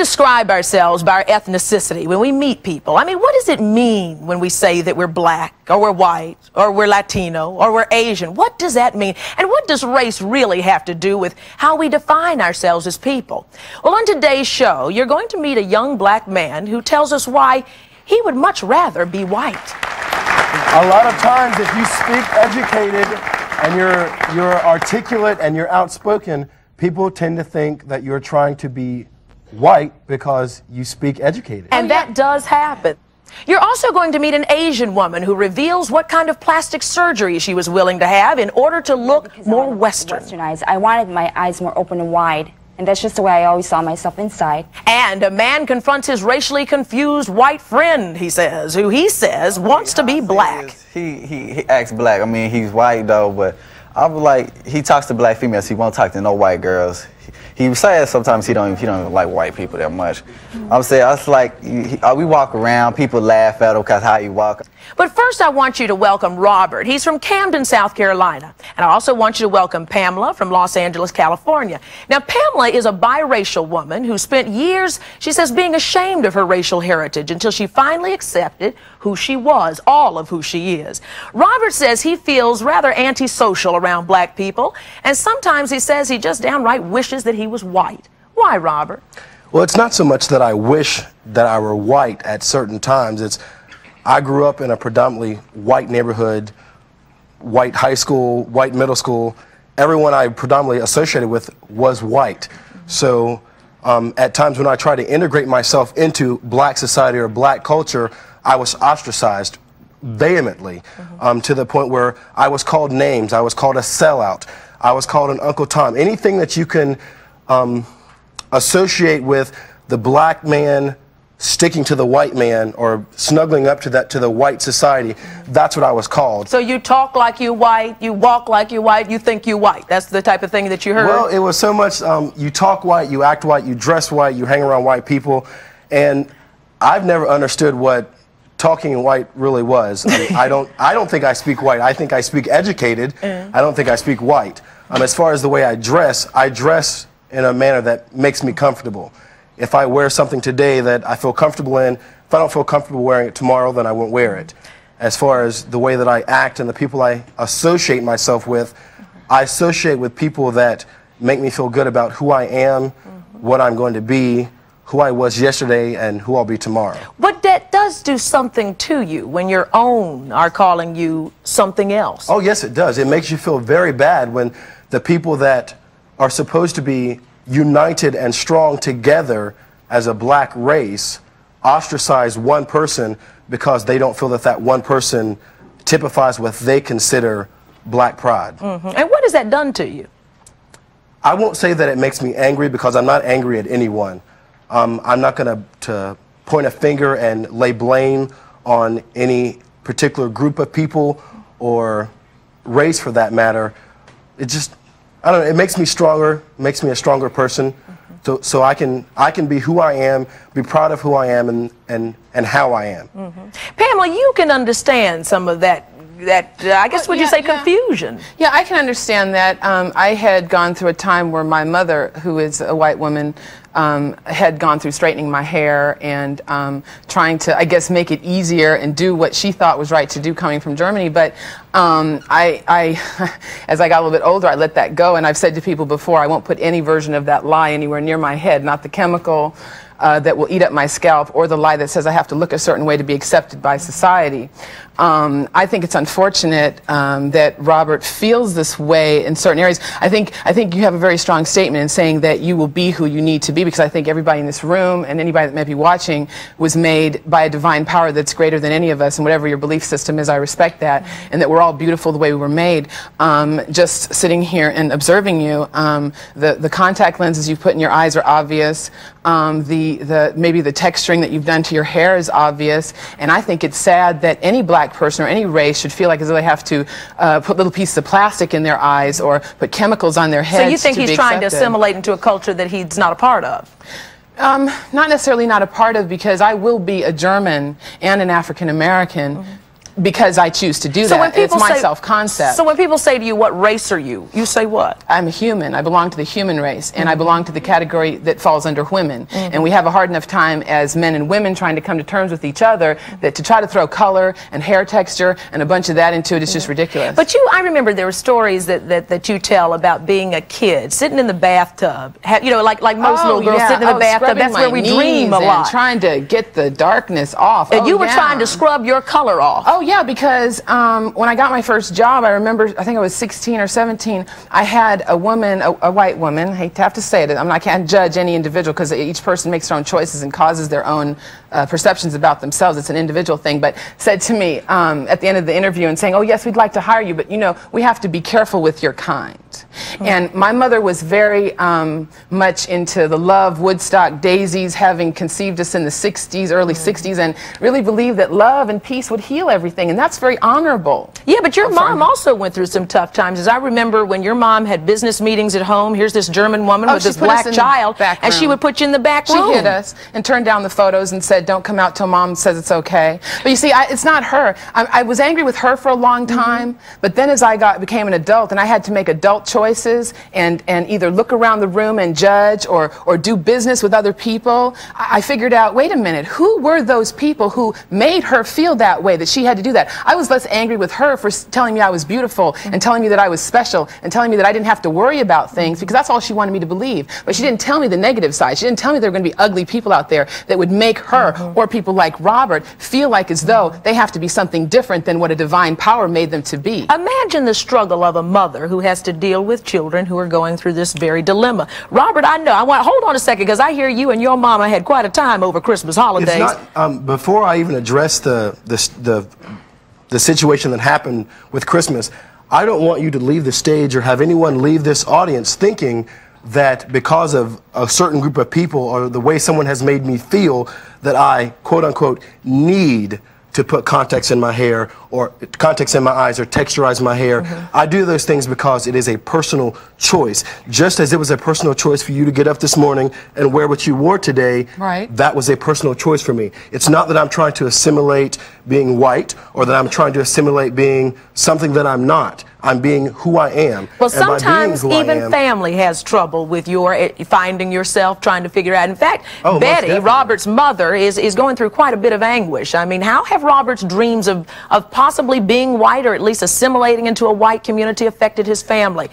describe ourselves by our ethnicity when we meet people, I mean, what does it mean when we say that we're black, or we're white, or we're Latino, or we're Asian? What does that mean? And what does race really have to do with how we define ourselves as people? Well, on today's show, you're going to meet a young black man who tells us why he would much rather be white. A lot of times, if you speak educated and you're articulate and you're outspoken, people tend to think that you're trying to be white because you speak educated. And that does happen. You're also going to meet an Asian woman who reveals what kind of plastic surgery she was willing to have in order to look more Western. Westernized. I wanted my eyes more open and wide, and that's just the way I always saw myself inside. And a man confronts his racially confused white friend, he says, who he says wants to be black. He acts black. I mean, he's white though, but I was like, he talks to black females. He won't talk to no white girls. He says sometimes he don't even like white people that much. I'm saying, I was like, we walk around, people laugh at him because how he walk. But first I want you to welcome Robert. He's from Camden, South Carolina. And I also want you to welcome Pamela from Los Angeles, California. Now, Pamela is a biracial woman who spent years, she says, being ashamed of her racial heritage until she finally accepted who she was, all of who she is. Robert says he feels rather antisocial around black people, and sometimes he says he just downright wishes that he was white. Why, Robert? Well, it's not so much that I wish that I were white at certain times. I grew up in a predominantly white neighborhood, white high school, white middle school. Everyone I predominantly associated with was white. So at times when I tried to integrate myself into black society or black culture, I was ostracized vehemently, to the point where I was called names. I was called a sellout. I was called an Uncle Tom. Anything that you can associate with the black man sticking to the white man or snuggling up to the white society, that's what I was called. So you talk like you white, you walk like you white, you think you white. That's the type of thing that you heard? Well, it was so much, you talk white, you act white, you dress white, you hang around white people, and I've never understood what talking white really was. I don't think I speak white. I think I speak educated. I don't think I speak white. As far as the way I dress in a manner that makes me comfortable. If I wear something today that I feel comfortable in, if I don't feel comfortable wearing it tomorrow, then I won't wear it. As far as the way that I act and the people I associate myself with, I associate with people that make me feel good about who I am, what I'm going to be, who I was yesterday, and who I'll be tomorrow. But that does do something to you when your own are calling you something else. Oh, yes, it does. It makes you feel very bad when the people that are supposed to be united and strong together as a black race ostracize one person because they don't feel that that one person typifies what they consider black pride. And what has that done to you? I won't say that it makes me angry, because I'm not angry at anyone. I'm not going to point a finger and lay blame on any particular group of people or race for that matter. It just, I don't know, it makes me stronger, makes me a stronger person, so I can be who I am, be proud of who I am and how I am. Pamela, you can understand some of that, I guess, would you say confusion? Yeah, I can understand that. I had gone through a time where my mother, who is a white woman, had gone through straightening my hair and trying to, I guess, make it easier and do what she thought was right to do coming from Germany. But as I got a little bit older, I let that go. And I've said to people before, I won't put any version of that lie anywhere near my head, not the chemical that will eat up my scalp, or the lie that says I have to look a certain way to be accepted by society. I think it's unfortunate that Robert feels this way in certain areas. I think you have a very strong statement in saying that you will be who you need to be, because I think everybody in this room and anybody that may be watching was made by a divine power that's greater than any of us, and whatever your belief system is, I respect that, and that we're all beautiful the way we were made. Just sitting here and observing you, the contact lenses you've put in your eyes are obvious. Maybe the texturing that you've done to your hair is obvious, and I think it's sad that any black person or any race should feel like as though they have to put little pieces of plastic in their eyes or put chemicals on their heads. So you think he's trying to assimilate into a culture that he's not a part of? Not necessarily not a part of, because I will be a German and an African American. because I choose to do that. It's my self-concept. So when people say to you, what race are you? You say what? I'm a human. I belong to the human race, and I belong to the category that falls under women. And we have a hard enough time as men and women trying to come to terms with each other that to try to throw color and hair texture and a bunch of that into it is just ridiculous. But I remember there were stories that you tell about being a kid, sitting in the bathtub, you know, like most little girls sitting in the bathtub. That's where we dream a lot. Trying to get the darkness off. And you were trying to scrub your color off. Oh yeah, because when I got my first job, I remember, I think I was 16 or 17, I had a woman, a white woman, I hate to have to say it, I can't judge any individual because each person makes their own choices and causes their own perceptions about themselves. It's an individual thing, but said to me at the end of the interview and saying, oh yes, we'd like to hire you, but you know, we have to be careful with your kind. And my mother was very much into the love, Woodstock daisies, having conceived us in the 60s, early 60s, and really believed that love and peace would heal everything, and that's very honorable. Yeah, but your mom also went through some tough times. As I remember when your mom had business meetings at home, here's this German woman with this black child, and she would put you in the back room. She hid us and turned down the photos and said, don't come out till mom says it's okay. But you see, it's not her. I was angry with her for a long time, but then as I became an adult and I had to make adult choices and either look around the room and judge or do business with other people, I figured out, wait a minute, who were those people who made her feel that way, that she had to do that? I was less angry with her for telling me I was beautiful and telling me that I was special and telling me that I didn't have to worry about things, because that's all she wanted me to believe. But she didn't tell me the negative side. She didn't tell me there were going to be ugly people out there that would make her or people like Robert feel like as though they have to be something different than what a divine power made them to be. Imagine the struggle of a mother who has to deal with children who are going through this very dilemma. Robert, hold on a second, because I hear you and your mama had quite a time over Christmas holidays. It's not, before I even address the situation that happened with Christmas, I don't want you to leave the stage or have anyone leave this audience thinking that because of a certain group of people or the way someone has made me feel that I, quote unquote, need to put contacts in my hair or contacts in my eyes or texturize my hair. I do those things because it is a personal choice. Just as it was a personal choice for you to get up this morning and wear what you wore today, that was a personal choice for me. It's not that I'm trying to assimilate being white or that I'm trying to assimilate being something that I'm not. I'm being who I am. Well, sometimes even family has trouble with your finding yourself, trying to figure out. In fact, Betty, Robert's mother, is going through quite a bit of anguish. I mean, how have Robert's dreams of possibly being white or at least assimilating into a white community affected his family?